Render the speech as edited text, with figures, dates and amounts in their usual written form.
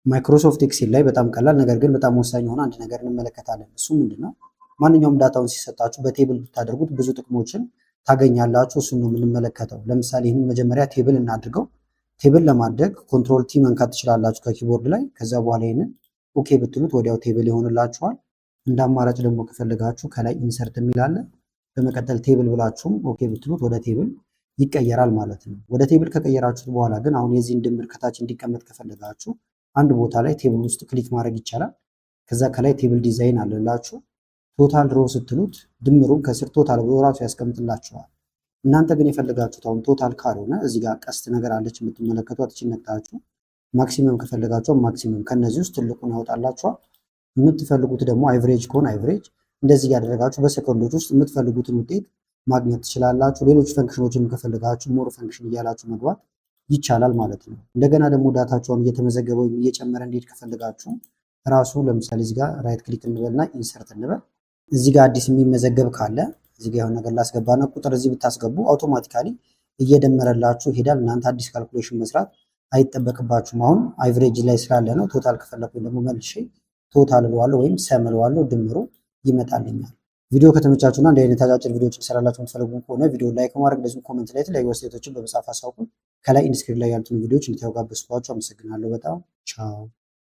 ማይክሮሶፍት ኤክሴል ላይ በጣም ቀላል ነገር ግን በጣም ወሳኝ የሆነ አንድ ነገር እንመለከታለን። እሱ ምንድነው? ማንኛውም ዳታውን ሲሰጣችሁ በቴብል ብታደርጉት ብዙ ጥቅሞችን ታገኛላችሁ። እሱን ነው የምንመለከተው። ለምሳሌ ይህን መጀመሪያ ቴብል እናድርገው። ቴብል ለማድረግ ኮንትሮል ቲ መንካት ትችላላችሁ ከኪቦርድ ላይ። ከዛ በኋላ ይህንን ኦኬ ብትሉት ወዲያው ቴብል ይሆንላችኋል። እንደ አማራጭ ደግሞ ከፈለጋችሁ ከላይ ኢንሰርት የሚል አለ። በመቀጠል ቴብል ብላችሁም ኦኬ ብትሉት ወደ ቴብል ይቀየራል ማለት ነው። ወደ ቴብል ከቀየራችሁት በኋላ ግን አሁን የዚህን ድምር ከታች እንዲቀመጥ ከፈለጋችሁ አንድ ቦታ ላይ ቴብል ውስጥ ክሊክ ማድረግ ይቻላል። ከዛ ከላይ ቴብል ዲዛይን አለላችሁ። ቶታል ሮ ስትሉት ድምሩን ከስር ቶታል ብሎ ራሱ ያስቀምጥላችኋል። እናንተ ግን የፈለጋችሁት አሁን ቶታል ካልሆነ እዚህ ጋር ቀስት ነገር አለች የምትመለከቷት፣ እቺን ነክታችሁ ማክሲመም ከፈለጋችሁ ማክሲመም ከነዚህ ውስጥ ትልቁን ያወጣላችኋል። የምትፈልጉት ደግሞ አይቨሬጅ ከሆነ አይቨሬጅ፣ እንደዚህ ያደረጋችሁ በሰከንዶች ውስጥ የምትፈልጉትን ውጤት ማግኘት ትችላላችሁ። ሌሎች ፈንክሽኖችን ከፈለጋችሁ ሞር ፈንክሽን እያላችሁ መግባት ይቻላል ማለት ነው። እንደገና ደግሞ ዳታቸውን እየተመዘገበ ወይም እየጨመረ እንዲሄድ ከፈለጋችሁ ራሱ ለምሳሌ እዚህ ጋር ራይት ክሊክ እንበልና ኢንሰርት እንበል። እዚህ ጋር አዲስ የሚመዘገብ ካለ እዚህ ጋር የሆነ ነገር ላስገባና ቁጥር እዚህ ብታስገቡ አውቶማቲካሊ እየደመረላችሁ ይሄዳል። እናንተ አዲስ ካልኩሌሽን መስራት አይጠበቅባችሁም። አሁን አይቨሬጅ ላይ ስላለ ነው። ቶታል ከፈለኩኝ ደግሞ መልሼ ቶታል እለዋለሁ ወይም ሰም እለዋለሁ፣ ድምሩ ይመጣልኛል። ቪዲዮ ከተመቻችሁና እንደ አይነት አጫጭር ቪዲዮዎችን ሰራላችሁ የምትፈልጉ ከሆነ ቪዲዮ ላይክ ማድረግ እንደዚሁም ኮሜንት ላይ የተለያዩ አስተያየቶችን በመጻፍ አሳውቁን። ከላይ ኢንስክሪን ላይ ያሉትን ቪዲዮዎች እንድታዩ ጋበዝኳችሁ። አመሰግናለሁ በጣም ቻው።